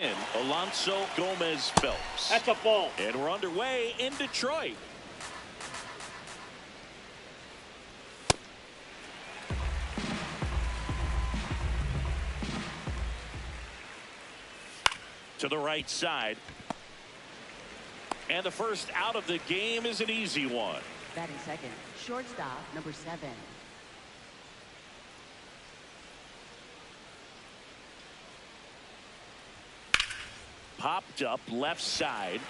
In Alonso Gomez Phelps. That's a ball. And we're underway in Detroit. To the right side. And the first out of the game is an easy one. Batting second, shortstop, number 7. Popped up left side.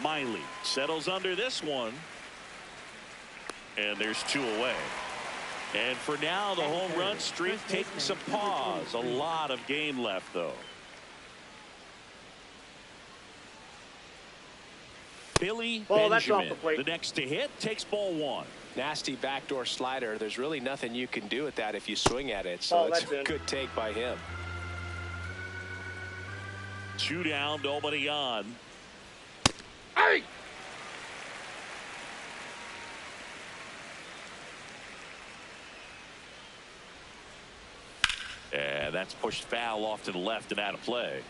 Miley settles under this one. And there's 2 away. And for now, the home run streak taking some pause. A lot of game left, though. Billy Benjamin, the next to hit, takes ball 1. Nasty backdoor slider. There's really nothing you can do with that if you swing at it. So it's a good take by him. 2 down, nobody on. Hey! And that's pushed foul off to the left and out of play.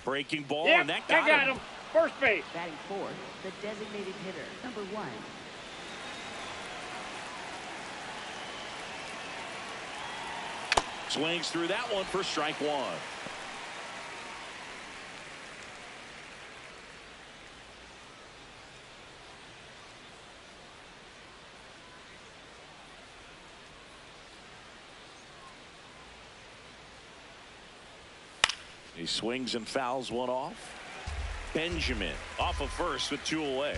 Breaking ball, and that got him. First base. Batting fourth, the designated hitter, number 1. Swings through that one for strike 1. He swings and fouls one off. Benjamin off of first with 2 away.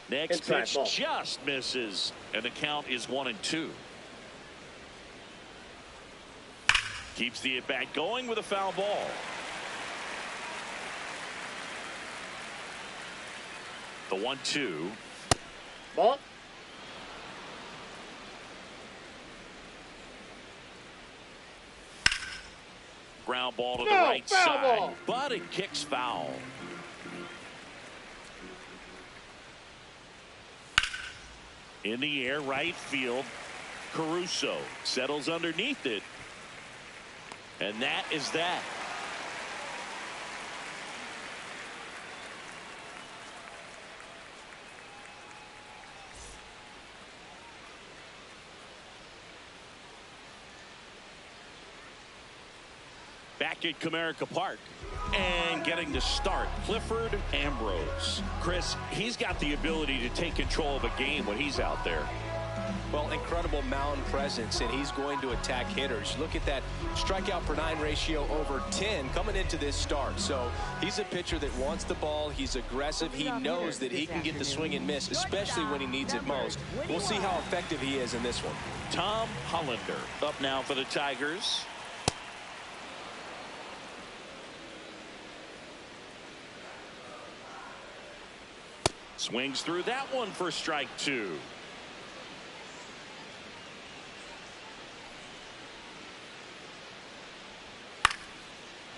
Next pitch just misses, and the count is 1-2. Keeps the at bat going with a foul ball. The 1-2. Ball. Ground ball to the right side, but it kicks foul. In the air, right field. Caruso settles underneath it. And that is that. Back at Comerica Park and getting the start, Clifford Ambrose. Chris, he's got the ability to take control of a game when he's out there. Well, incredible mound presence, and he's going to attack hitters. Look at that strikeout per 9 ratio over 10 coming into this start. So he's a pitcher that wants the ball. He's aggressive. He knows that he can get the swing and miss, especially when he needs it most. We'll see how effective he is in this one. Tom Hollander up now for the Tigers. Swings through that one for strike 2.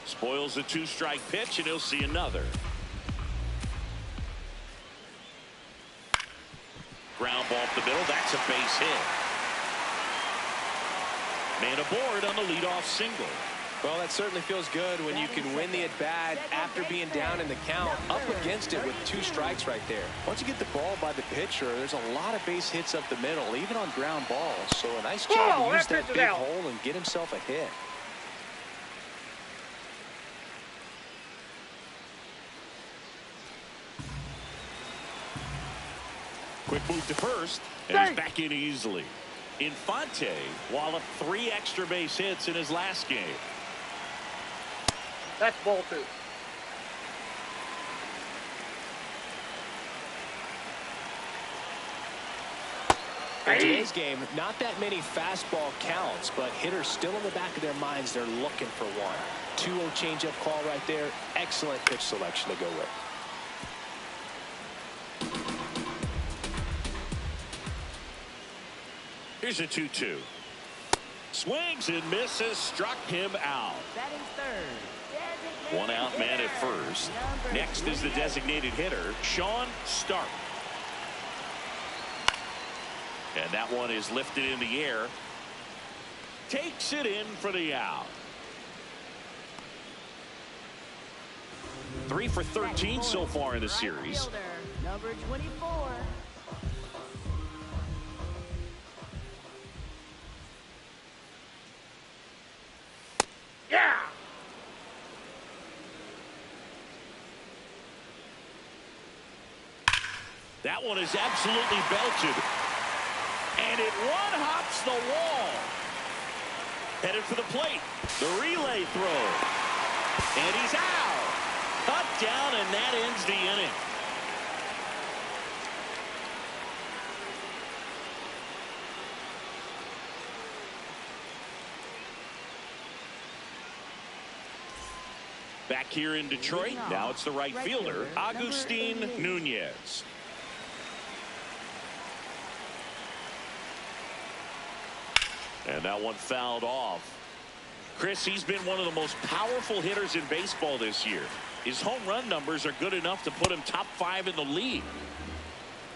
Spoils the 2-strike pitch, and he'll see another. Ground ball up the middle. That's a base hit. Man aboard on the leadoff single. Well, that certainly feels good when you can win the at-bat after being down in the count, up against it with 2 strikes right there. Once you get the ball by the pitcher, there's a lot of base hits up the middle, even on ground balls. So a nice job to use that big hole and get himself a hit. Quick move to first, and he's back in easily. Infante walloped 3 extra base hits in his last game. That's ball 2. In today's game, not that many fastball counts, but hitters still in the back of their minds, they're looking for one. 2-0 changeup call right there. Excellent pitch selection to go with. Here's a 2-2. Swings and misses, struck him out. Batting third. 1 out man at first. Next is the designated hitter, Sean Stark. And that one is lifted in the air. Takes it in for the out. 3 for 13 so far in the series. Number 24. Yeah. That one is absolutely belted. And it one-hops the wall. Headed for the plate. The relay throw. And he's out. Cut down, and that ends the inning. Back here in Detroit, now it's the right fielder, Agustin Nunez. And that one fouled off. Chris, he's been one of the most powerful hitters in baseball this year. His home run numbers are good enough to put him top 5 in the league.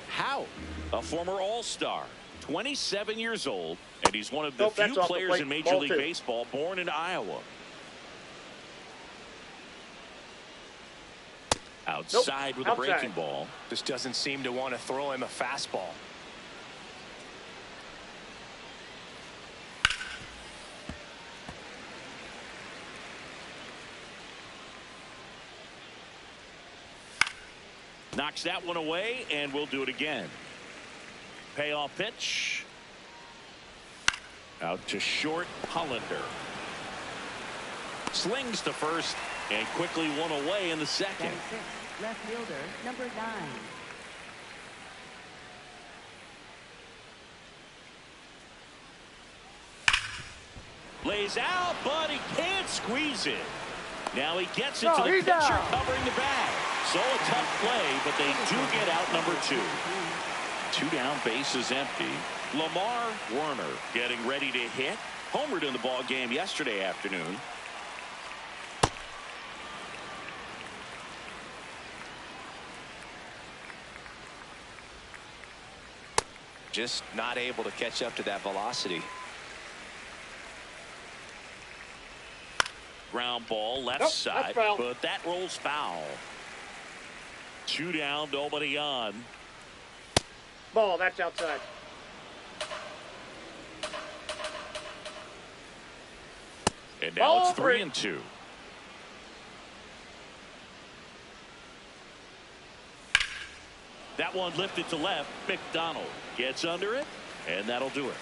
How? A former All-Star, 27 years old, and he's one of the few players in Major League Baseball born in Iowa. Outside with a breaking ball. Just doesn't seem to want to throw him a fastball. Knocks that one away, and we'll do it again. Payoff pitch. Out to short, Hollander. Slings to first, and quickly one away in the second. Left fielder, number 9. Lays out, but he can't squeeze it. Now he gets it to the pitcher covering the bag. So a tough play, but they do get out number 2. 2 down, bases empty. Lamar Werner getting ready to hit. Homered in the ball game yesterday afternoon. Just not able to catch up to that velocity. Ground ball left side, but that rolls foul. 2 down, nobody on. Ball, that's outside. And now it's 3-2. That one lifted to left. McDonald gets under it, and that'll do it.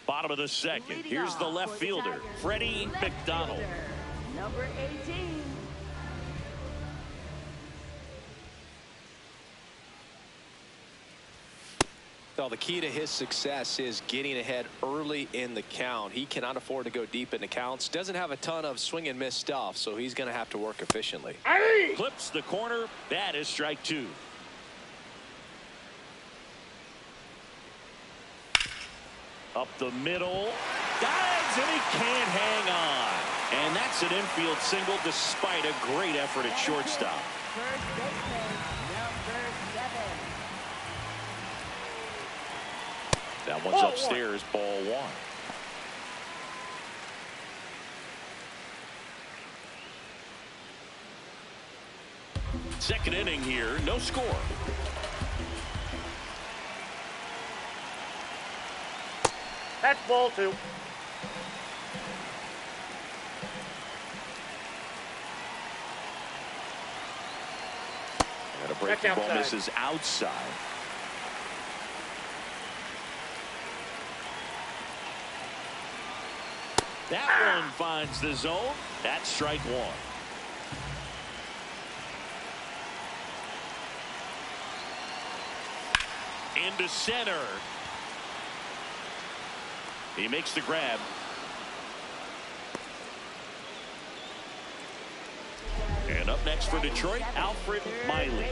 Bottom of the second. Here's the left fielder, Freddie McDonald. Number 18. Well, the key to his success is getting ahead early in the count. He cannot afford to go deep in the counts. Doesn't have a ton of swing and miss stuff, so he's going to have to work efficiently. Clips the corner. That is strike 2. Up the middle. Dives, and he can't hang on. And that's an infield single despite a great effort at shortstop. First baseman, number 7. That one's upstairs, ball 1. Second inning here, no score. That's ball 2. And a breaking ball misses outside. That one finds the zone. That's strike 1. Into center. He makes the grab. And up next for Detroit, Alfred Miley,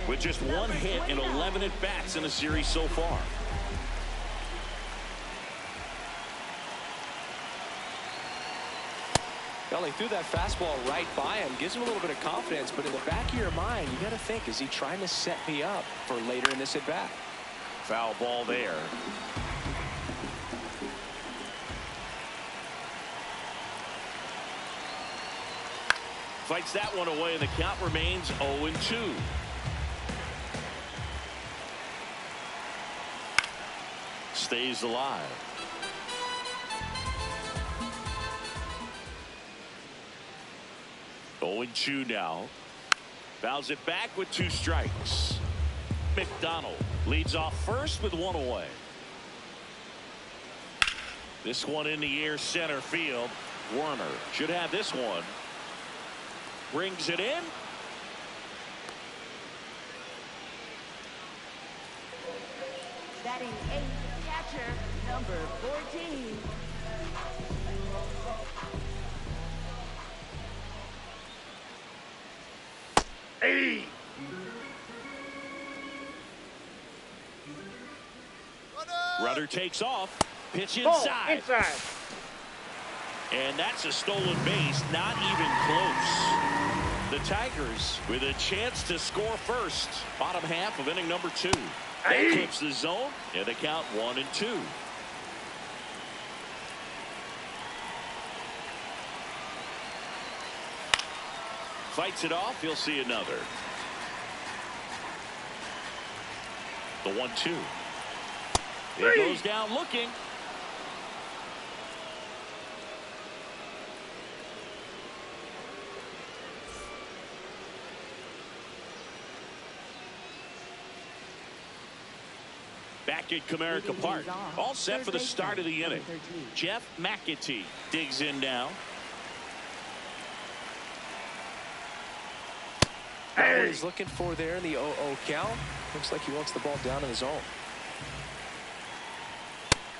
with just 1 hit and 11 at-bats in the series so far. Well, he threw that fastball right by him, gives him a little bit of confidence, but in the back of your mind, you got to think, is he trying to set me up for later in this at bat? Foul ball there. Fights that one away, and the count remains 0-2. Stays alive. Oh, 0-2 now. Fouls it back with 2 strikes. McDonald leads off first with 1 away. This one in the air, center field. Werner should have this one. Brings it in. Batting 8th, catcher, number 14. Hey! Rudder takes off. Pitch Ball, inside. inside. And that's a stolen base, not even close. The Tigers with a chance to score first. Bottom half of inning number 2. That clips the zone, and the count 1-2. Fights it off. He'll see another. The 1-2. It goes down looking. Back at Comerica Park. All set for the start of the inning. Jeff McAtee digs in now. What he's looking for there in the 0-0 count. Looks like he wants the ball down in the zone.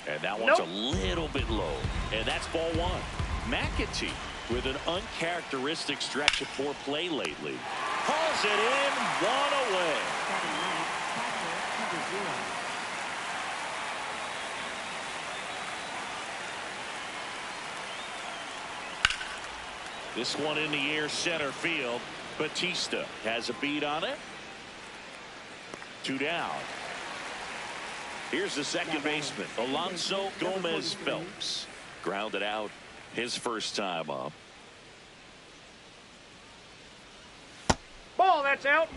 And that one's a little bit low. And that's ball 1. McAtee with an uncharacteristic stretch of poor play lately. Hauls it in, 1 away. Batting 9th, catcher, number 0. This one in the air, center field. Batista has a beat on it. 2 down. Here's the second baseman, Alonso Gomez Phelps. Grounded out his first time up. Ball, that's out.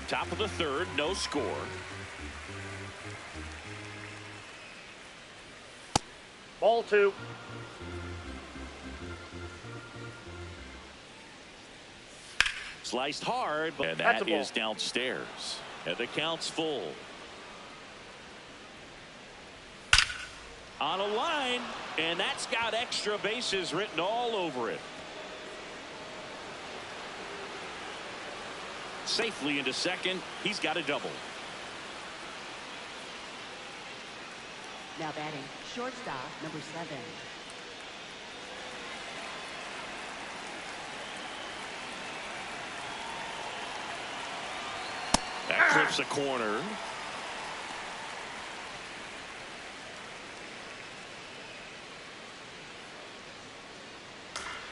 Top of the 3rd, no score. Ball 2. Sliced hard, but that is downstairs. And the count's full. On a line, and that's got extra bases written all over it. Safely into second. He's got a double. Now batting, shortstop, number 7. That clips a corner.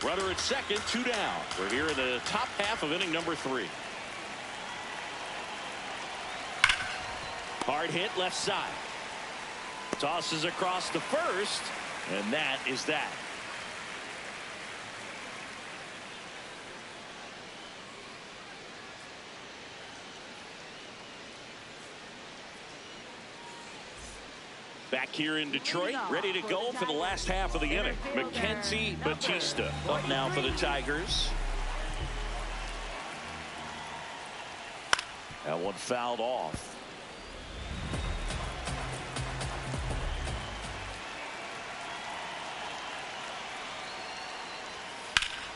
Runner at second, 2 down. We're here in the top half of inning number 3. Hard hit left side. Tosses across to first, and that is that. Back here in Detroit, ready to go for the last half of the inning. Mackenzie Batista up now for the Tigers. That one fouled off.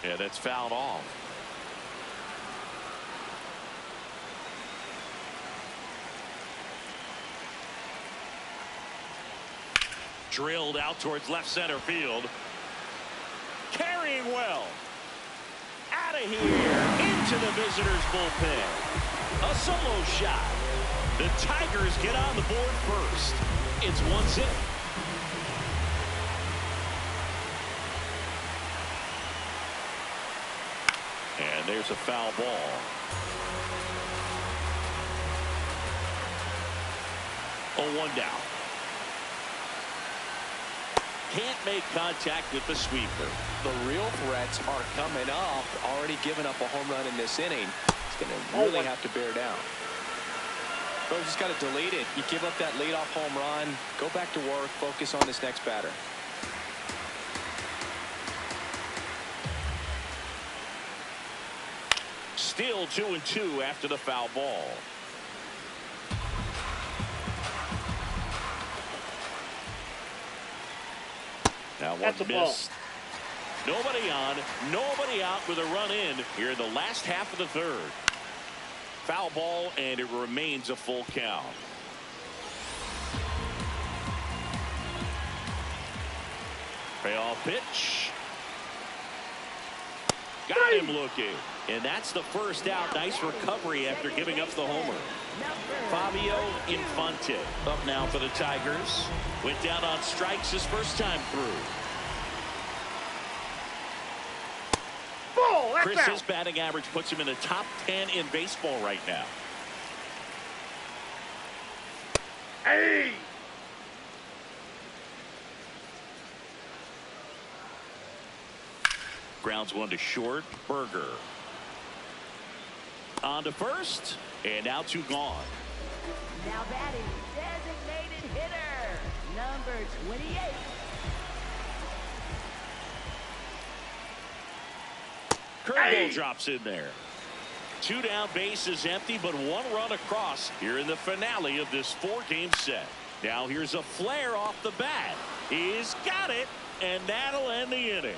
Yeah, that's fouled off. Drilled out towards left center field. Carrying well. Out of here. Into the visitors' bullpen. A solo shot. The Tigers get on the board first. It's 1-0. And there's a foul ball. 0-1 down. Can't make contact with the sweeper. The real threats are coming up. Already given up a home run in this inning. It's going to really have to bear down. Bro, just got to delete it. You give up that leadoff home run. Go back to work. Focus on this next batter. Still 2-2 after the foul ball. Now one missed. Nobody on, nobody out with a run in here in the last half of the third. Foul ball, and it remains a full count. Payoff pitch. Got him looking. And that's the first out. Nice recovery after giving up the homer. Fabio Infante up now for the Tigers. Went down on strikes his first time through. Chris's batting average puts him in the top 10 in baseball right now. Hey! Grounds one to short. Berger. On to first. And now two gone. Now batting, designated hitter, number 28. Curveball drops in there. Two down, bases empty, but one run across here in the finale of this four-game set. Now here's a flare off the bat. He's got it, and that'll end the inning.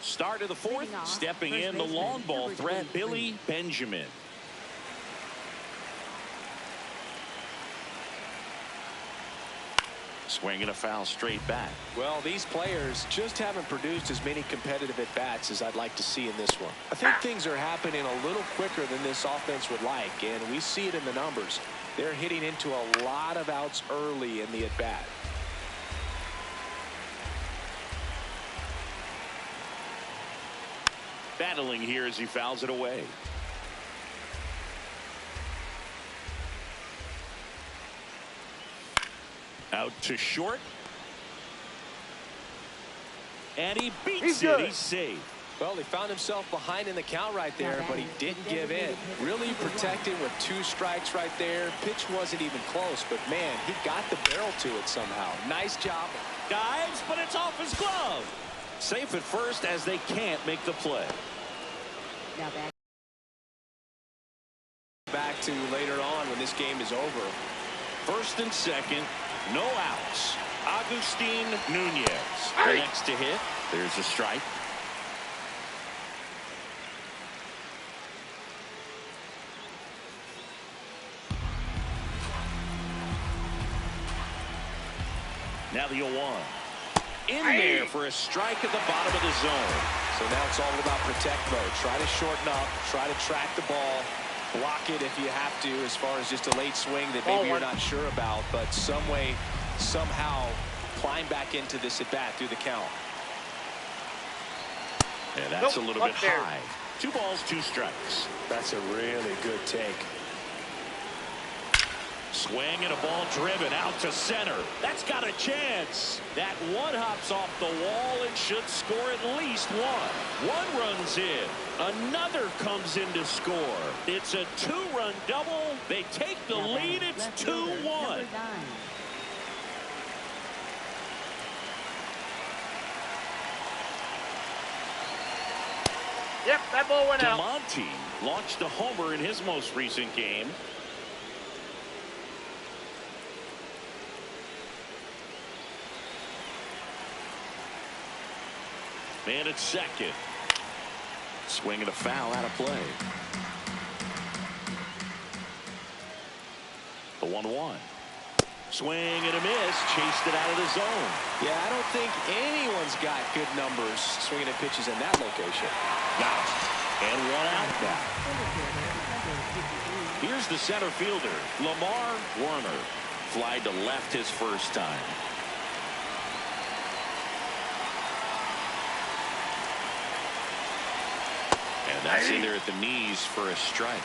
Start of the fourth, stepping in the long ball threat, Billy Benjamin. Swinging a foul straight back. Well, these players just haven't produced as many competitive at-bats as I'd like to see in this one. I think things are happening a little quicker than this offense would like, and we see it in the numbers. They're hitting into a lot of outs early in the at-bat. Battling here as he fouls it away. Out to short. And he beats it. He's safe. Well, he found himself behind in the count right there, but he didn't give in. Really protected with two strikes right there. Pitch wasn't even close, but man, he got the barrel to it somehow. Nice job. Dives, but it's off his glove. Safe at first as they can't make the play. Now back to later on when this game is over. First and second, no outs. Agustin Nunez. The next to hit. There's a strike. Now the 0-1. In there for a strike at the bottom of the zone. So now it's all about protect mode. Try to shorten up, try to track the ball, block it if you have to, as far as just a late swing that maybe you're not sure about, but some way, somehow climb back into this at bat through the count. And that's a little bit high. 2 balls, 2 strikes. That's a really good take. Swing and a ball driven out to center. That's got a chance. That one hops off the wall and should score at least one. One runs in. Another comes in to score. It's a 2-run double. They take the lead. It's 2-1. Yep, that ball went out. DeMonte launched a homer in his most recent game. Man at second. Swinging a foul out of play. The 1-1. Swing and a miss. Chased it out of the zone. Yeah, I don't think anyone's got good numbers swinging at pitches in that location. Got it. And one out now. Here's the center fielder, Lamar Werner. Fly to left his first time. And that's in there at the knees for a strike.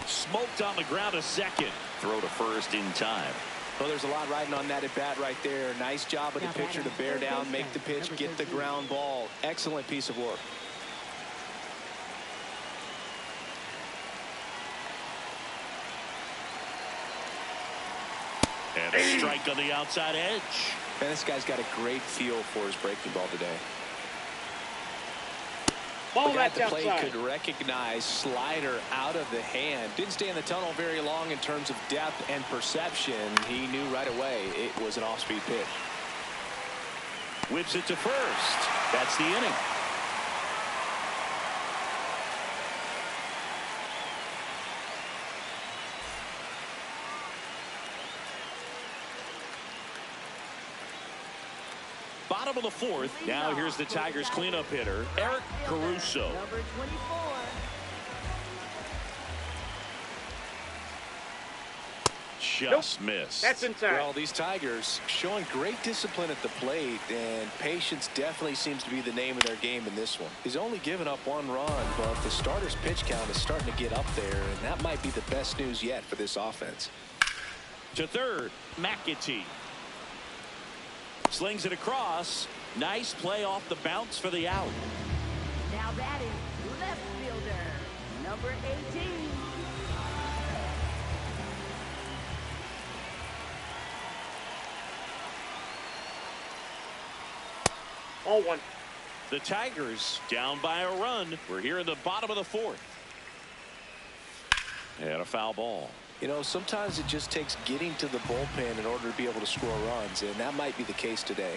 Smoked on the ground a second. Throw to first in time. Well, there's a lot riding on that at bat right there. Nice job of the pitcher to bear down, make the pitch, get the ground ball. Excellent piece of work. And a strike on the outside edge. Man, this guy's got a great feel for his breaking ball today. Ball the guy at the outside. plate could recognize slider out of the hand. Didn't stay in the tunnel very long in terms of depth and perception. He knew right away it was an off-speed pitch. Whips it to first. That's the inning. Bottom of the fourth. Now here's the Tigers cleanup hitter, Eric Caruso. Number 24. Just missed. That's inside. Well, these Tigers showing great discipline at the plate, and patience definitely seems to be the name of their game in this one. He's only given up 1 run, but the starter's pitch count is starting to get up there, and that might be the best news yet for this offense. To third, McAtee. Slings it across. Nice play off the bounce for the out. Now that is left fielder, number 18. Oh, one. The Tigers down by a run. We're here in the bottom of the fourth. And a foul ball. You know, sometimes it just takes getting to the bullpen in order to be able to score runs, and that might be the case today.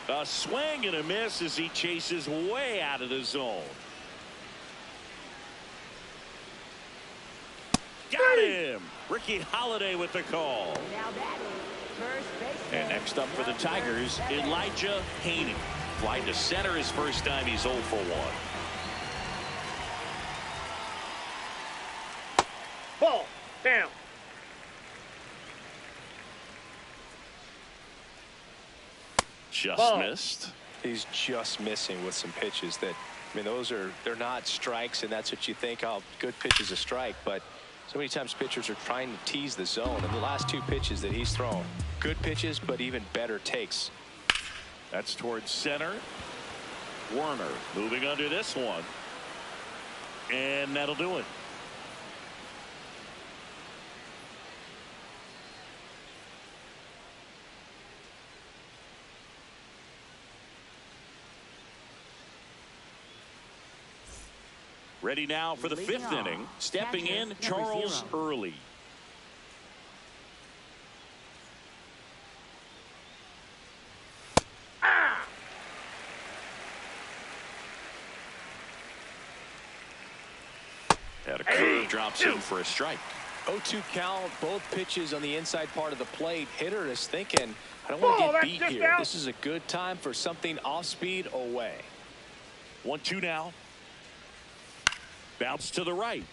A swing and a miss as he chases way out of the zone. Got him. Ricky Holiday with the call. Now that is first base. And next up for the Tigers, Elijah Haney. Fly to center his first time. He's 0 for 1. Ball down. Just Ball. missed. He's just missing with some pitches that, I mean, they're not strikes, and that's what you think, oh, good pitch is a strike, but so many times pitchers are trying to tease the zone, and the last 2 pitches that he's thrown, good pitches, but even better takes. That's towards center. Werner moving under this one. And that'll do it. Ready now for the Leading 5th off, inning. Stepping catcher, in, number Charles 0. Early. And a curve drops in for a strike. 0-2 count, both pitches on the inside part of the plate. Hitter is thinking, I don't want to Ball, get that's beat just here. out. This is a good time for something off speed away. 1-2 now. Bounce to the right.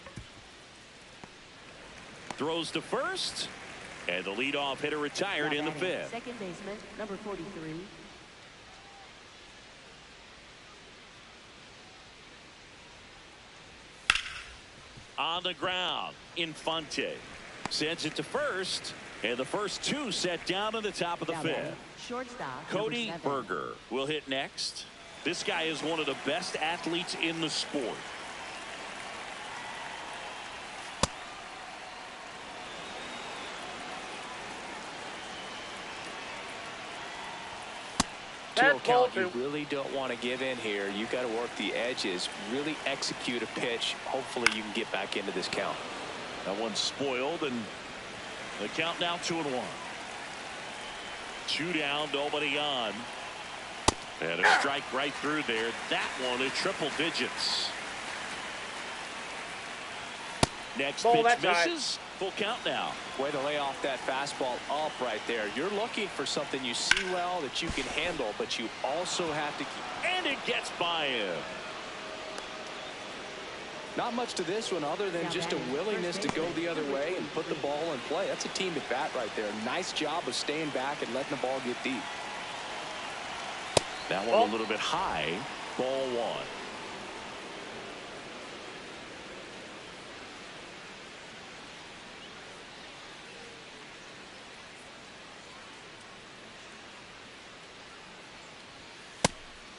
Throws to first. And the leadoff hitter retired in the 5th. Second baseman, number 43. On the ground, Infante sends it to first, and the first 2 set down in the top of the Now 5th. batting, shortstop, Cody number 7. Berger will hit next. This guy is one of the best athletes in the sport. That's ball Count, you 2. really don't want to give in here. You got to work the edges, really execute a pitch. Hopefully you can get back into this count. That one's spoiled, and the count now 2-1. 2 down, nobody on. And a strike right through there. That one in triple digits. Next Ball pitch that side. misses. Full count now. Way to lay off that fastball up right there. You're looking for something you see well that you can handle, but you also have to keep. And it gets by him. Not much to this one other than just a willingness to go the other way and put the ball in play. That's a team at bat right there. Nice job of staying back and letting the ball get deep. That one a little bit high. Ball one.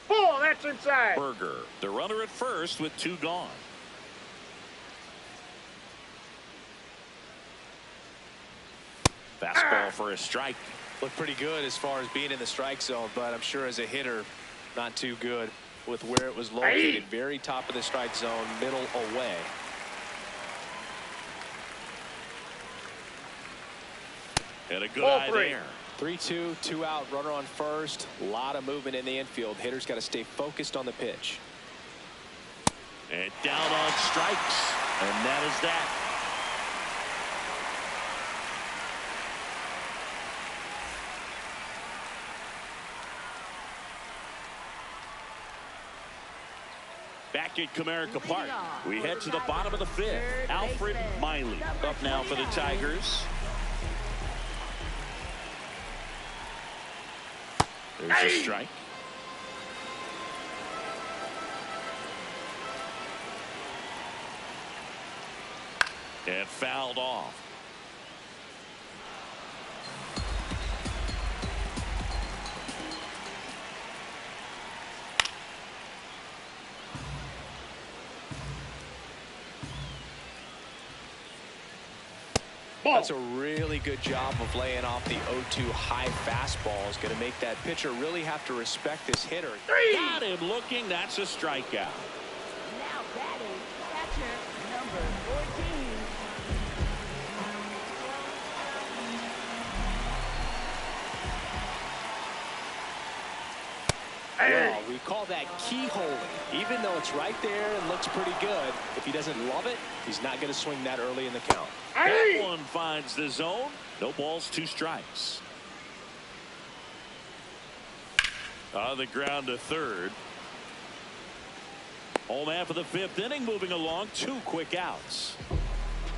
Ball, that's inside. Berger, the runner at first with 2 gone. Fastball for a strike. Looked pretty good as far as being in the strike zone, but I'm sure as a hitter, not too good with where it was located. Very top of the strike zone, middle away. And a good Ball eye 3. there. 3-2, 2 out, runner on first. A lot of movement in the infield. Hitters got to stay focused on the pitch. And down on strikes. And that is that. Back at Comerica Park, we head to the bottom of the 5th. Alfred Miley up now for the Tigers. There's a strike. And fouled off. That's a really good job of laying off the 0-2 high fastball. Is going to make that pitcher really have to respect this hitter. Got him looking. That's a strikeout. Now batting, catcher number 14. Well, we call that keyholing. Even though it's right there and looks pretty good, if he doesn't love it, he's not going to swing that early in the count. That one finds the zone. No balls, 2 strikes. On the ground to third. Home half of the 5th inning moving along. 2 quick outs.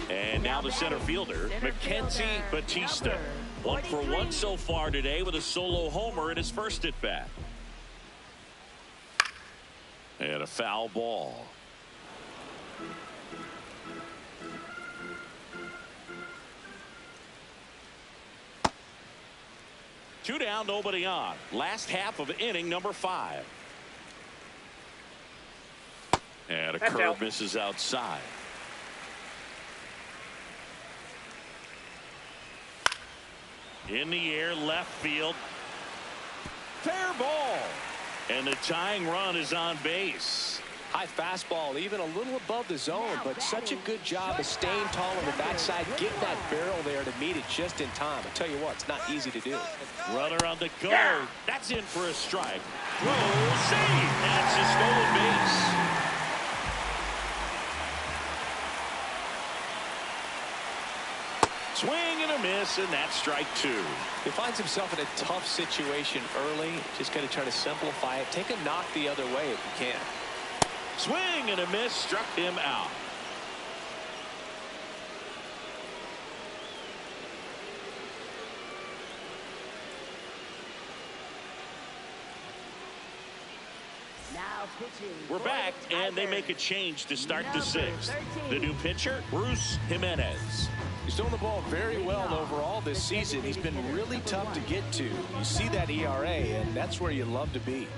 And now the center fielder, Mackenzie Batista. 1 for 1 so far today with a solo homer in his first at bat. And a foul ball. Two down, nobody on. Last half of inning number 5. And a curve misses outside. In the air, left field. Fair ball. And the tying run is on base. High fastball, even a little above the zone, but such a good job of staying tall on the backside, getting that barrel there to meet it just in time. I tell you what, it's not easy to do. Runner on the go. That's in for a strike. Throw, save. That's a stolen base. Swing and a miss, and that's strike 2. He finds himself in a tough situation early. Just got to try to simplify it. Take a knock the other way if you can. Swing and a miss, struck him out. Now pitching. We're back, and they make a change to start the 6th. The new pitcher, Bruce Jimenez. He's doing the ball very well overall this season. He's been really tough to get to. You see that ERA, and that's where you love to be.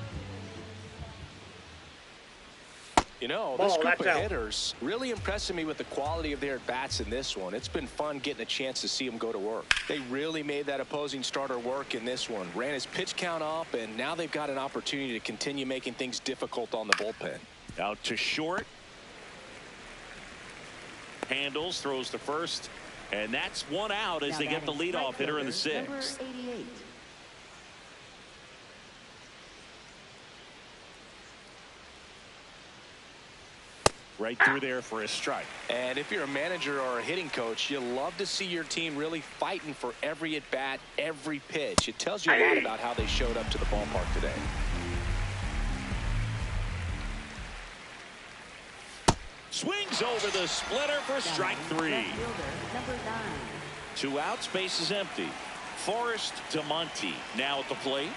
You know, this group of hitters really impressing me with the quality of their at-bats in this one. It's been fun getting a chance to see them go to work. They really made that opposing starter work in this one. Ran his pitch count up, and now they've got an opportunity to continue making things difficult on the bullpen. Out to short. Handles, throws to first. And that's 1 out as they get the leadoff hitter in the 6th. Number 88. Right through there for a strike. And if you're a manager or a hitting coach, you love to see your team really fighting for every at-bat, every pitch. It tells you a lot about how they showed up to the ballpark today. Swings over the splitter for strike 3. Left fielder, number 9. 2 outs, base is empty. Forrest to Monty now at the plate.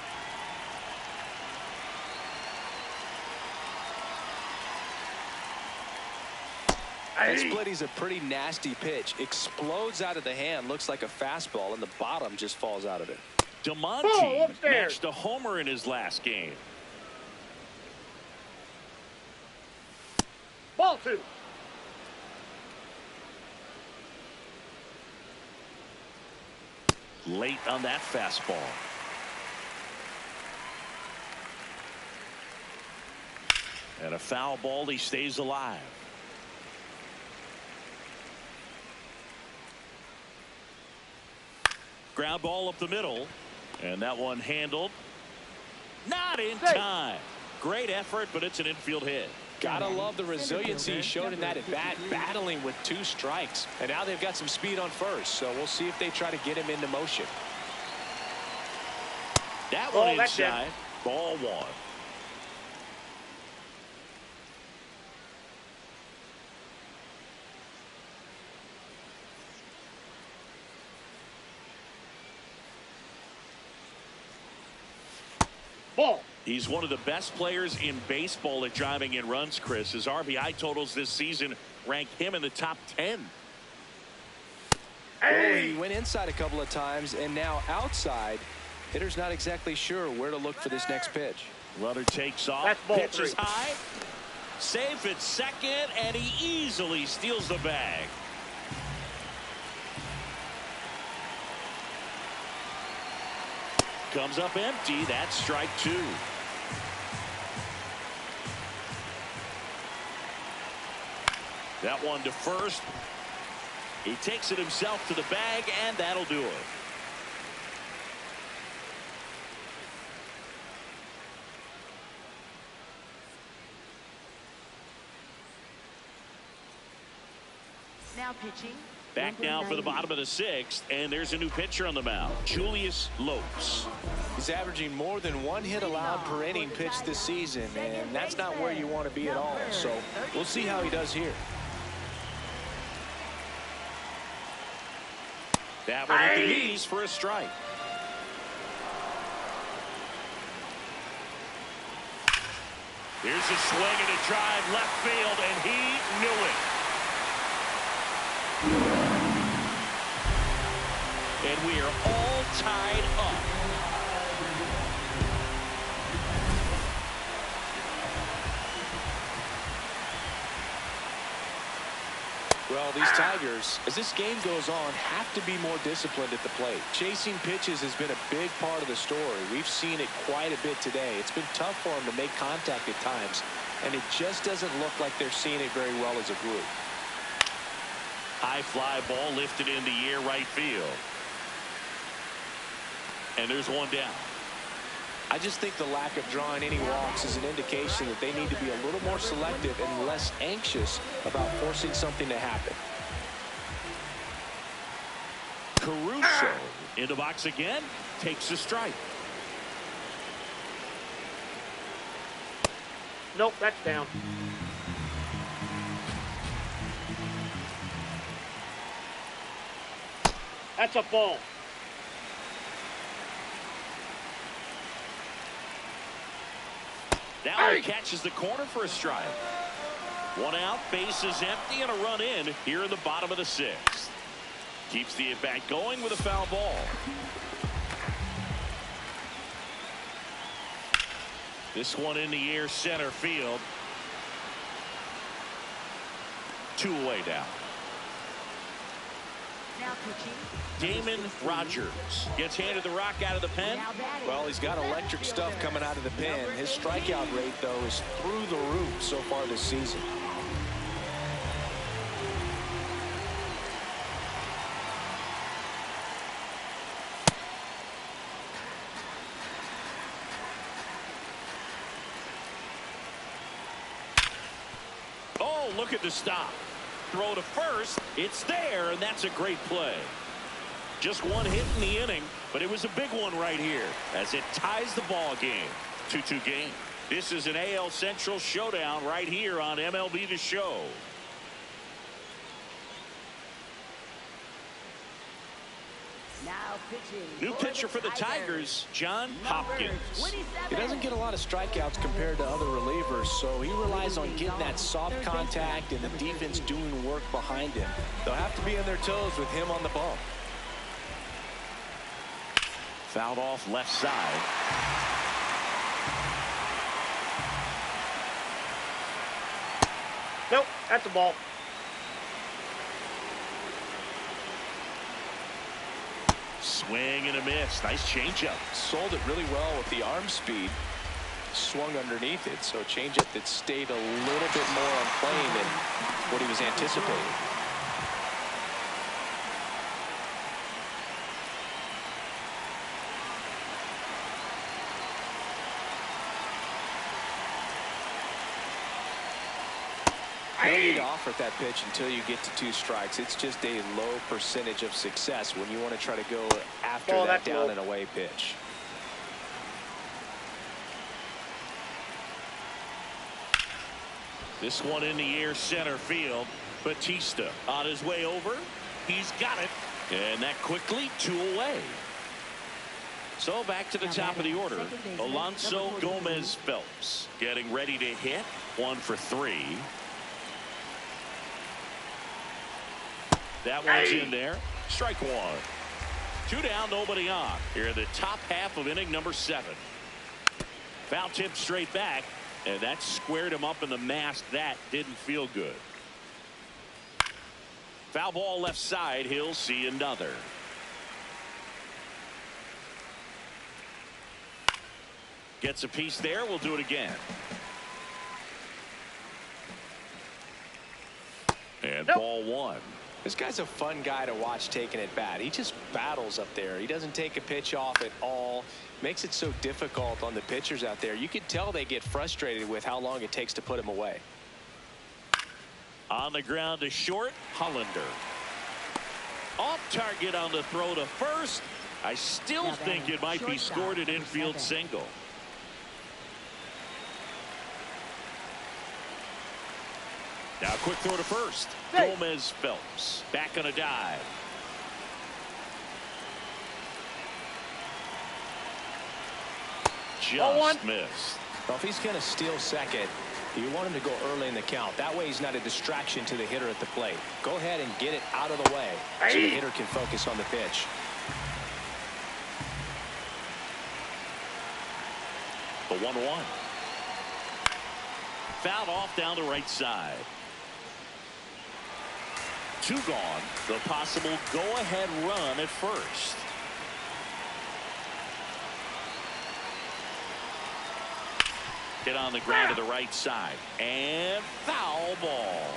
That splitty's a pretty nasty pitch. Explodes out of the hand, looks like a fastball, and the bottom just falls out of it. DeMonte matched a homer in his last game. Ball 2. Late on that fastball. And a foul ball. He stays alive. Ground ball up the middle. And that one handled. Not in time. Great effort, but it's an infield hit. Gotta love the resiliency he showed in that at-bat, battling with 2 strikes. And now they've got some speed on first, so we'll see if they try to get him into motion. That one inside. Ball 1. Ball. He's one of the best players in baseball at driving in runs, Chris. His RBI totals this season rank him in the top 10. Well, he went inside a couple of times, and now outside. Hitter's not exactly sure where to look for this next pitch. Runner takes off. That's ball Pitch is 3. high. Safe at second, and he easily steals the bag. Comes up empty. That's strike 2. That one to first. He takes it himself to the bag, and that'll do it. Now pitching. Back now for the bottom of the 6th, and there's a new pitcher on the mound, Julius Lopes. He's averaging more than 1 hit allowed per inning pitched this season, and that's not where you want to be at all. So we'll see how he does here. That one at the knees for a strike. Here's a swing and a drive left field, and he knew it. And we are all tied up. Well, these Tigers, as this game goes on, have to be more disciplined at the plate. Chasing pitches has been a big part of the story. We've seen it quite a bit today. It's been tough for them to make contact at times, and it just doesn't look like they're seeing it very well as a group. High fly ball lifted into air right field. And there's one down. I just think the lack of drawing any walks is an indication that they need to be a little more selective and less anxious about forcing something to happen. Caruso in the box again, takes a strike. Nope, that's down. That's a ball. That one catches the corner for a strike. 1 out, base is empty, and a run in here in the bottom of the 6th. Keeps the at-bat going with a foul ball. This one in the air center field. 2 away now. Now pitching. Damon Rogers gets handed the rock out of the pen. Well, he's got electric stuff coming out of the pen. His strikeout rate, though, is through the roof so far this season. Oh, look looking to stop. Throw to first. It's there, and that's a great play. Just one hit in the inning, but it was a big one right here as it ties the ball game. 2-2 game. This is an AL Central showdown right here on MLB The Show. Now pitching. New pitcher for the Tigers, John Hopkins. He doesn't get a lot of strikeouts compared to other relievers, so he relies on getting that soft contact and the defense doing work behind him. They'll have to be on their toes with him on the bump. Fouled off left side. Nope, that's a ball. Swing and a miss. Nice changeup. Sold it really well with the arm speed. Swung underneath it, so a changeup that stayed a little bit more on plane than what he was anticipating. No need to offer that pitch until you get to 2 strikes. It's just a low percentage of success when you want to try to go after that down and away pitch. This one in the air center field. Batista on his way over. He's got it. And that quickly 2 away. So back to the top of the order. Alonso Gomez Phelps getting ready to hit. 1 for 3. That one's in there. Strike 1. 2 down, nobody on. Here in the top half of inning number 7. Foul tip straight back, and that squared him up in the mask. That didn't feel good. Foul ball left side. He'll see another. Gets a piece there. We'll do it again. And ball 1. This guy's a fun guy to watch taking at bat. He just battles up there. He doesn't take a pitch off at all. Makes it so difficult on the pitchers out there. You can tell they get frustrated with how long it takes to put him away. On the ground to short, Hollander. Off target on the throw to first. I still think it might be scored an infield single. Now quick throw to first. Gomez Phelps back on a dive. Just missed. Well, if he's going to steal second, you want him to go early in the count. That way he's not a distraction to the hitter at the plate. Go ahead and get it out of the way so the hitter can focus on the pitch. The 1-1. Fouled off down the right side. 2 gone. The possible go-ahead run at first. Hit on the ground to the right side. And foul ball.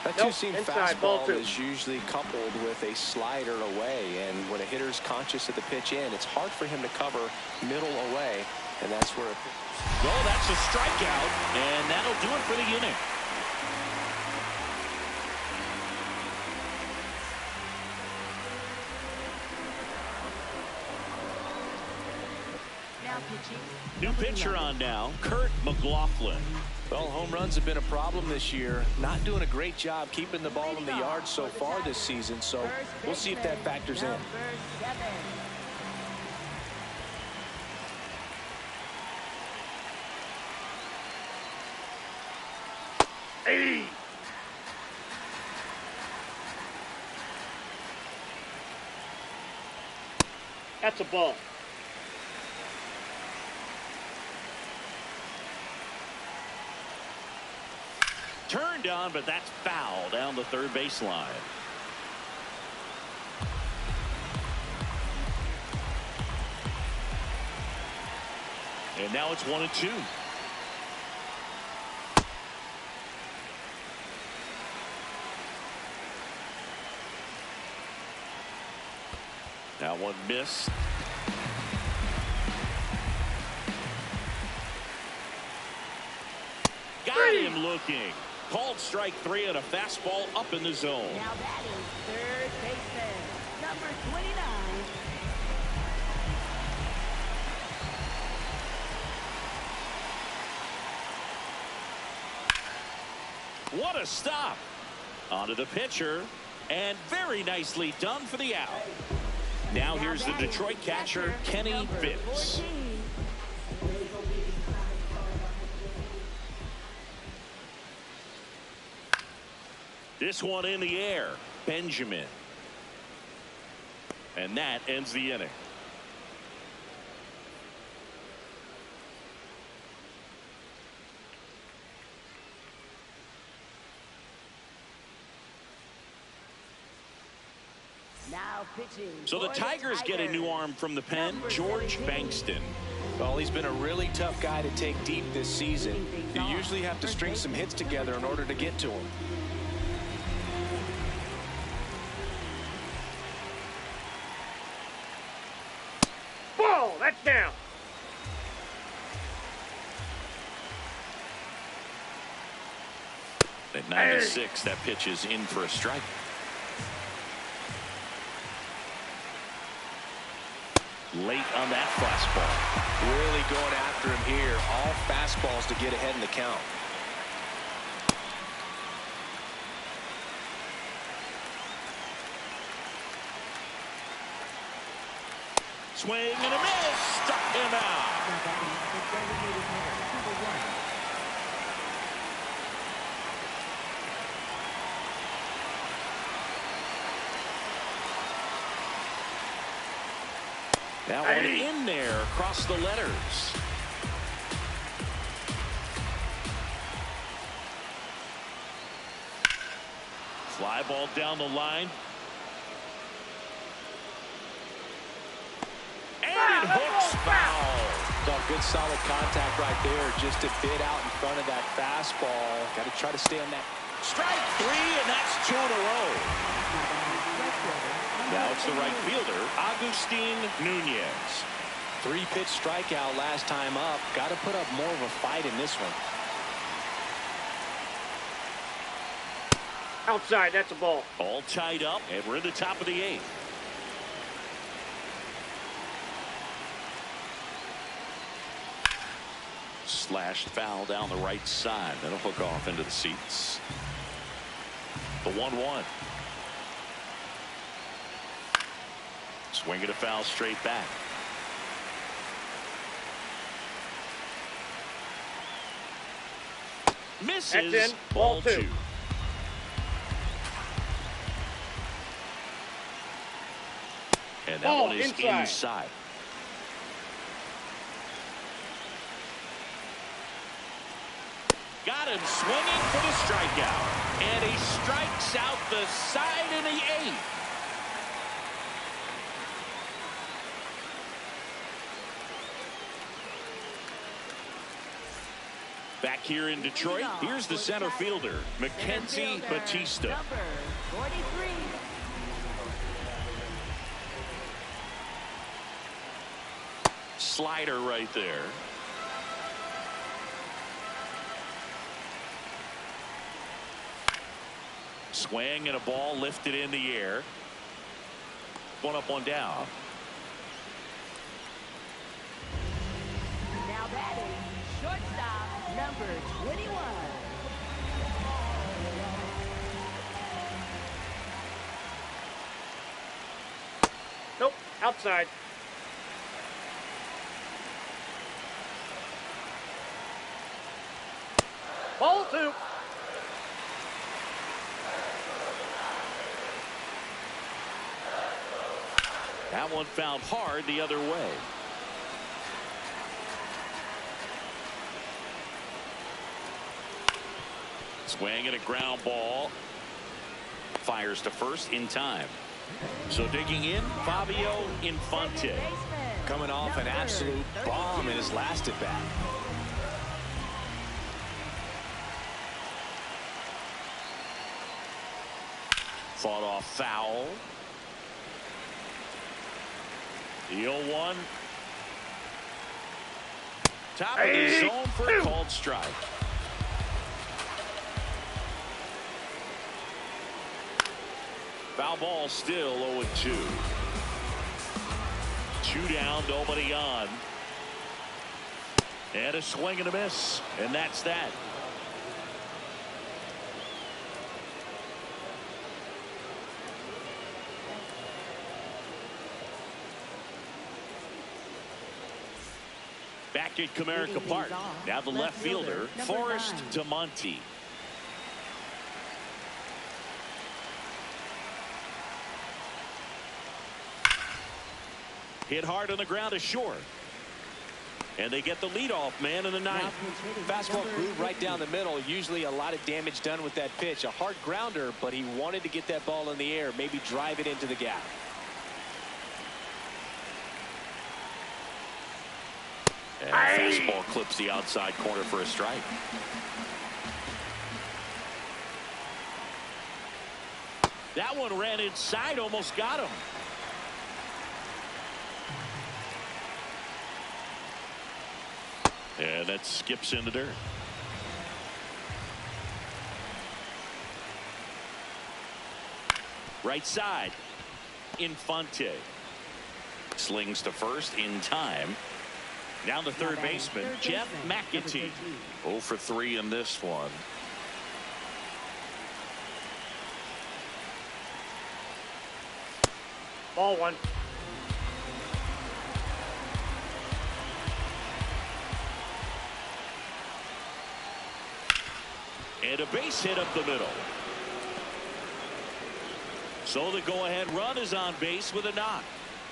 That two-seam fastball is usually coupled with a slider away, and when a hitter's conscious of the pitch in, it's hard for him to cover middle away, and that's where it... Well, that's a strikeout, and that'll do it for the inning. New pitcher on now, Kurt McLaughlin. Well, home runs have been a problem this year. Not doing a great job keeping the ball in the yard so far this season, so we'll see if that factors in. That's a ball. Turned on, but that's foul down the third baseline. And now it's 1-2. That one missed. him looking. Called strike 3 and a fastball up in the zone. Now that is third baseman, number 29. What a stop. Onto the pitcher. And very nicely done for the out. Now here's the Detroit catcher, Kenny Phipps. This one in the air. Benjamin. And that ends the inning. Now pitching. So the Tigers get a new arm from the pen, George Bankston. Well, he's been a really tough guy to take deep this season. You usually have to string some hits together in order to get to him. Ball, that's down. At 9-6, that pitch is in for a strike. Late on that fastball. Really going after him here. All fastballs to get ahead in the count. Swing and a miss. Struck him out. That one in there across the letters. Fly ball down the line. And it hooks foul. Good solid contact right there, just a bit out in front of that fastball. Got to try to stay on that. Strike 3, and that's 2 in a row. Now it's the right fielder, Agustin Nunez. 3-pitch strikeout last time up. Got to put up more of a fight in this one. Outside, that's a ball. All tied up, and we're in the top of the 8th. Slashed foul down the right side. That'll hook off into the seats. The 1-1. Swing it a foul straight back. Misses. That's in. Ball 2. And that ball one is inside. Got him swinging for the strikeout. And he strikes out the side in the 8th. Back here in Detroit, here's the center fielder, Mackenzie Batista. Number 43. Slider right there. Swing and a ball lifted in the air. One up, one down. Now batting, shortstop, number 21. Nope, outside. Ball 2. That one found hard the other way. Swing and a ground ball. Fires to first in time. So digging in, Fabio Infante. Coming off an absolute bomb in his last at bat. Fought off foul. The 0-1. Top of the zone for a called strike. Foul ball still 0-2. 2 down, nobody on. And a swing and a miss. And that's that. Back at Comerica Park. Now the left fielder, Forrest DeMonte. Hit hard on the ground to short. And they get the leadoff man in the ninth. Fastball glued right down the middle. Usually a lot of damage done with that pitch. A hard grounder, but he wanted to get that ball in the air, maybe drive it into the gap. And fastball clips the outside corner for a strike. That one ran inside, almost got him. And that skips in the dirt. Right side. Infante. Slings to first in time. Down the third baseman, Jeff McAtee. 0 for 3 in this one. Ball 1. And a base hit up the middle. So the go-ahead run is on base with a knock.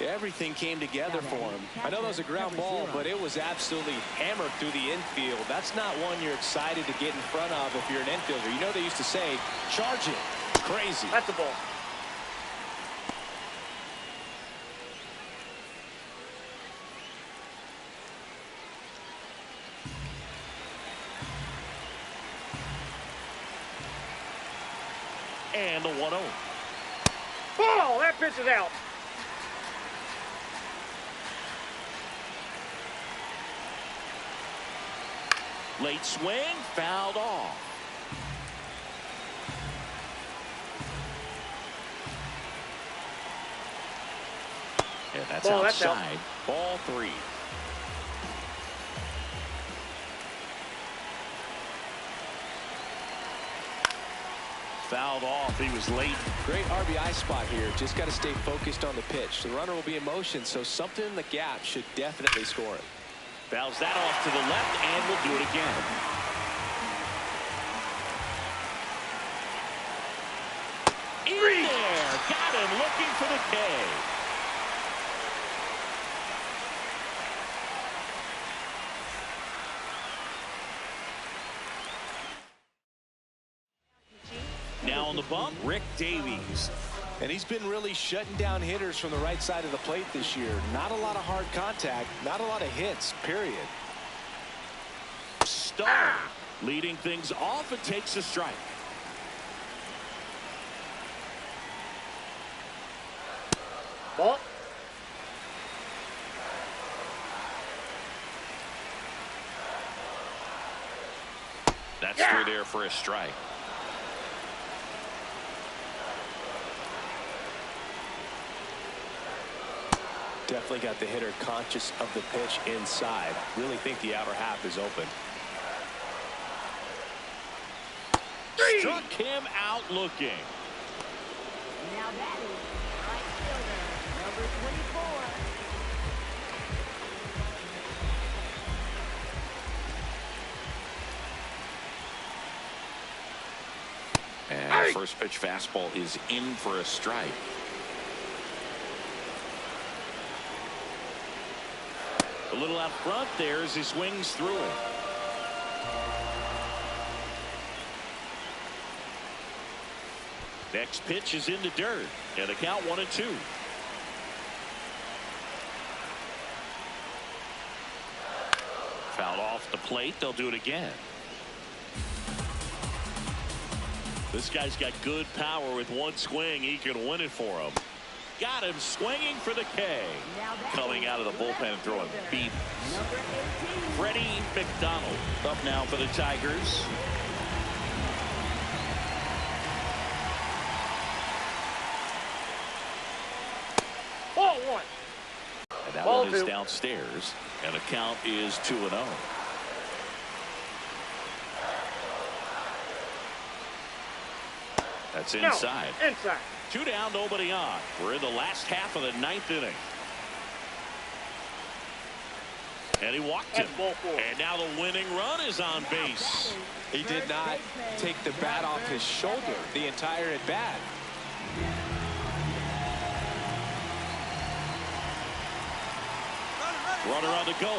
Everything came together for him. I know that was a ground ball, but it was absolutely hammered through the infield. That's not one you're excited to get in front of if you're an infielder. You know they used to say, charge it. Crazy. That's the ball. And the 1-0. Oh, that pitch is out. Late swing, fouled off. And that's outside. Ball 3. Fouled off. He was late. Great RBI spot here. Just got to stay focused on the pitch. The runner will be in motion, so something in the gap should definitely score it. Fouls that off to the left and will do it again. In there. Got him looking for the K. Now on the bump, Rick Davies. And he's been really shutting down hitters from the right side of the plate this year. Not a lot of hard contact, not a lot of hits, period. Stone leading things off and takes a strike. Ball. That's through there for a strike. Definitely got the hitter conscious of the pitch inside. Really think the outer half is open. Struck him out looking. Now that is right fielder, number 24. And first pitch fastball is in for a strike. A little out front there as he swings through it. Next pitch is in the dirt. And the count 1-2. Fouled off the plate. They'll do it again. This guy's got good power. With one swing, he can win it for him. Got him swinging for the K. Coming out of the bullpen and throwing beat. Freddie McDonald up now for the Tigers. Count is two. downstairs, and the count is 2-0. That's inside. No, inside. 2 down, nobody on. We're in the last half of the 9th inning. And he walked him. And now the winning run is on base. He did not take the bat off his shoulder the entire at bat. Runner on the go.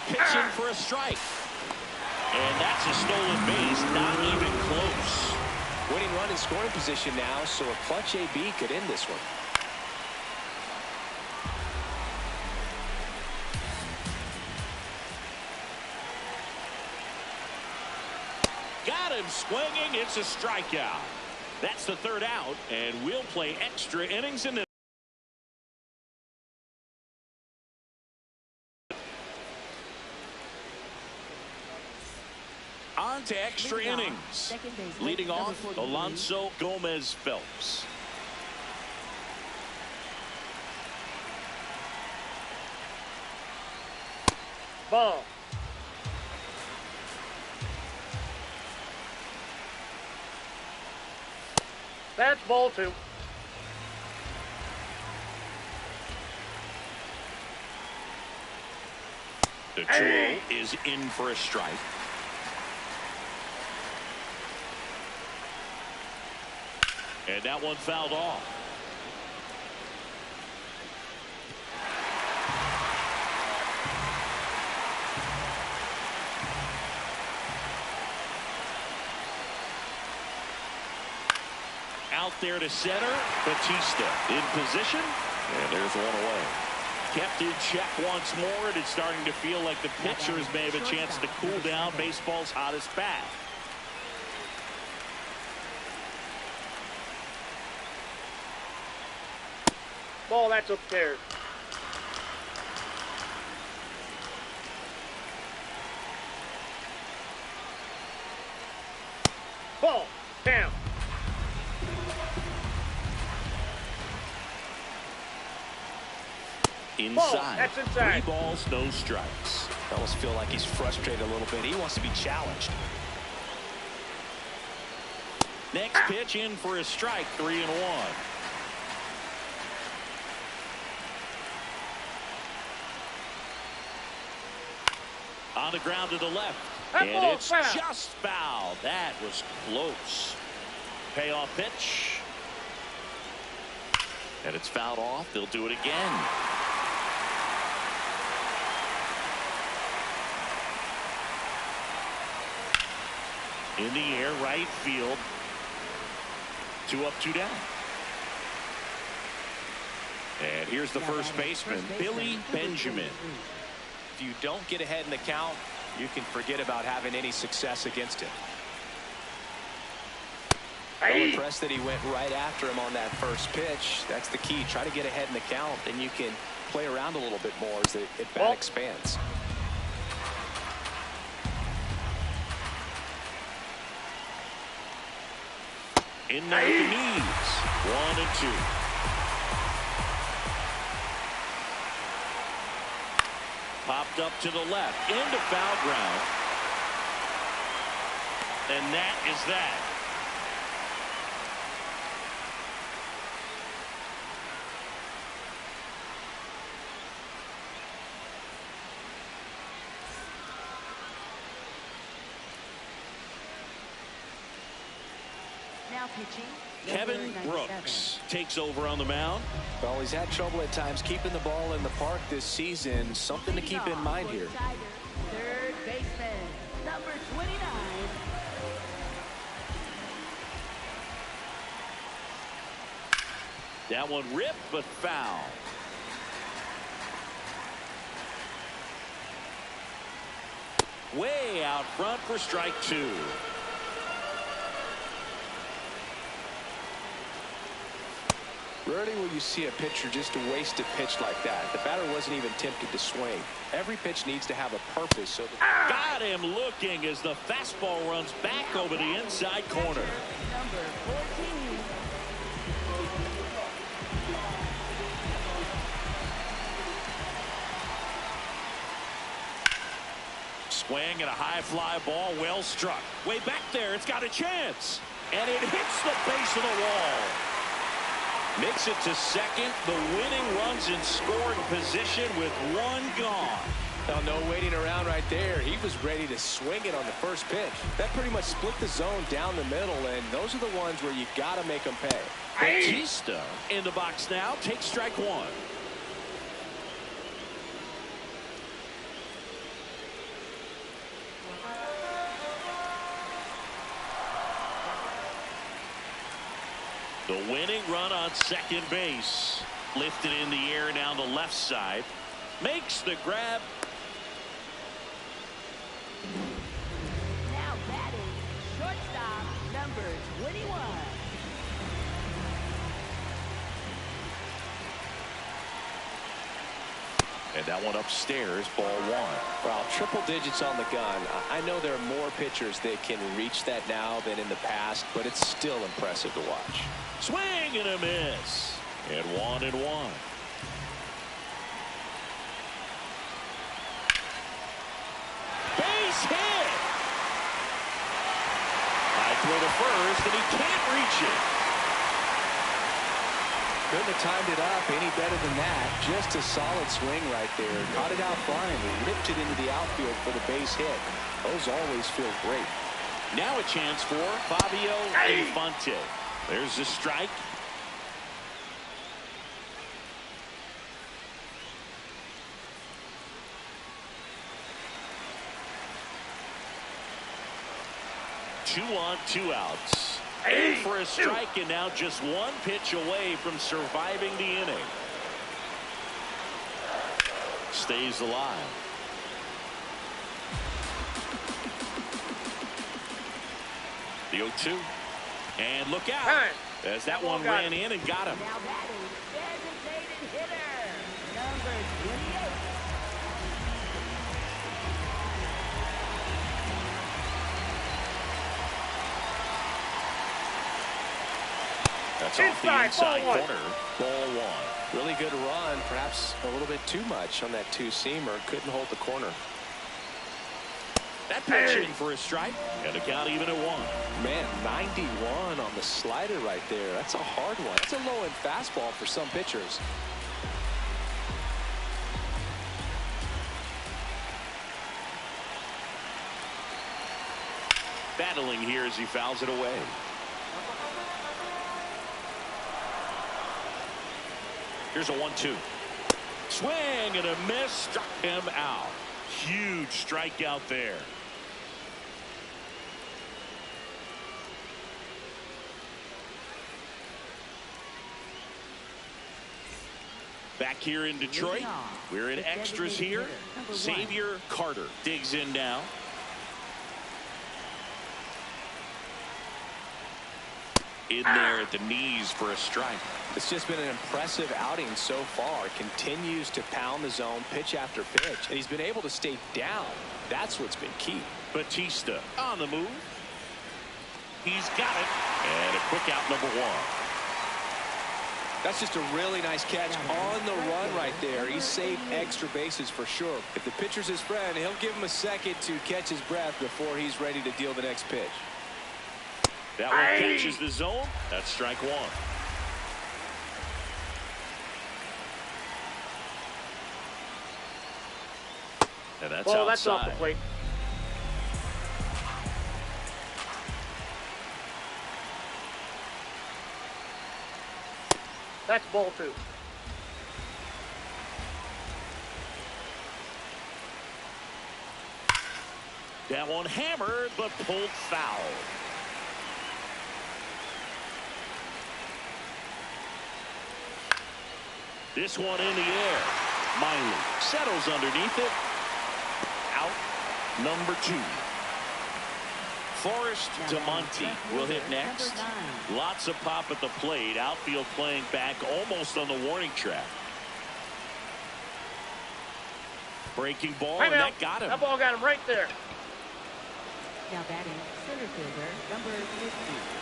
Pitching for a strike. And that's a stolen base. Not even close. Winning run in scoring position now, so a clutch AB could end this one. Got him swinging. It's a strikeout. That's the 3rd out, and we'll play extra innings in this. On to extra innings. Leading off, Alonso Gomez Phelps. Ball. That's ball 2. The 2-0 is in for a strike. And that one fouled off. Out there to center. Batista in position. And there's one away. Kept in check once more, and it's starting to feel like the pitchers may have a chance to cool down baseball's hottest bat. Ball, that's upstairs. Ball, down. Inside. Ball, that's inside. 3 balls, no strikes. I almost feel like he's frustrated a little bit. He wants to be challenged. Next pitch in for a strike, 3-1. On the ground to the left. That And ball it's foul. just foul. That was close. Payoff pitch. And it's fouled off. They'll do it again. In the air, right field. 2 up, 2 down. And here's the first baseman, Billy Benjamin. If you don't get ahead in the count, you can forget about having any success against him. I'm impressed that he went right after him on that first pitch. That's the key. Try to get ahead in the count, then you can play around a little bit more as the at-bat expands. In there at the knees. 1-2. Popped up to the left. Into foul ground. And that is that. Now pitching. Kevin Brooks takes over on the mound. Well, he's had trouble at times keeping the ball in the park this season. Something to keep in mind here. Third baseman, number 29. That one ripped, but foul. Way out front for strike 2. Rarely will you see a pitcher just waste a pitch like that. The batter wasn't even tempted to swing. Every pitch needs to have a purpose. So Got him looking as the fastball runs back over the inside corner. Number 14. Swing and a high fly ball, well struck. Way back there, it's got a chance. And it hits the base of the wall. Makes it to second. The winning run's in scoring position with one gone. Now, no waiting around right there. He was ready to swing it on the first pitch. That pretty much split the zone down the middle, and those are the ones where you got to make them pay. Batista in the box now. Takes strike one. The winning run on second base. Lifted in the air down the left side. Makes the grab. Now batting, shortstop, number 21. And that one upstairs, ball one. Well, triple digits on the gun. I know there are more pitchers that can reach that now than in the past, but it's still impressive to watch. Swing and a miss. And 1-1. Base hit. High throw to first, and he can't reach it. Couldn't have timed it up any better than that. Just a solid swing right there. Caught it out flying. Ripped it into the outfield for the base hit. Those always feel great. Now a chance for Fabio Infante. There's the strike. Two on, two outs. In for a strike, and now just one pitch away from surviving the inning. Stays alive. The 0-2. And look out. As that one ran in and got him. Now batting, designated hitter, number 28. That's off the inside ball corner. Ball one. Really good run. Perhaps a little bit too much on that two-seamer. Couldn't hold the corner. That pitch in for a strike. And a count even at one. Man, 91 on the slider right there. That's a hard one. That's a low-end fastball for some pitchers. Battling here as he fouls it away. Here's a 1-2. Swing and a miss. Struck him out. Huge strikeout there. Back here in Detroit, we're in extras here. Xavier Carter digs in now. In there at the knees for a strike. It's just been an impressive outing so far. Continues to pound the zone pitch after pitch, and he's been able to stay down. That's what's been key. Batista on the move. He's got it. And a quick out, number one. That's just a really nice catch on the run right there. He saved extra bases for sure. If the pitcher's his friend, he'll give him a second to catch his breath before he's ready to deal the next pitch. That one catches the zone. That's strike one. And that's outside. That's off the plate. That's ball two. That one hammered, but pulled foul. This one in the air. Miley settles underneath it. Out, number two. Forrest DeMonte will hit next. Lots of pop at the plate. Outfield playing back almost on the warning track. Breaking ball, and that got him. That ball got him right there. Now batting, center fielder, number 50.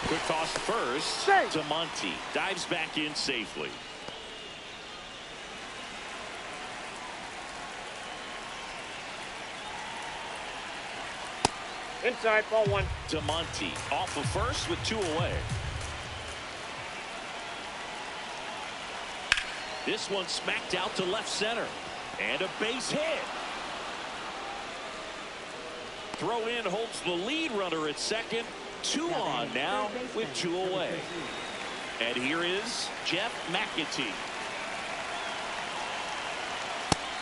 Quick toss to first. DeMonte dives back in safely. Inside, ball one. DeMonte off of first with 2 away. This one smacked out to left center. And a base hit. Throw in holds the lead runner at second. 2 on now with 2 away. And here is Jeff McAtee.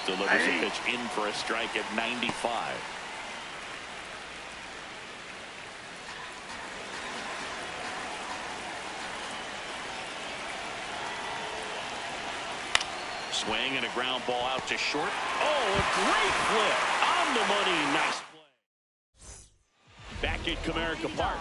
Delivers a pitch in for a strike at 95. Swing and a ground ball out to short. Oh, a great flip on the money. Nice play. Back at Comerica Park.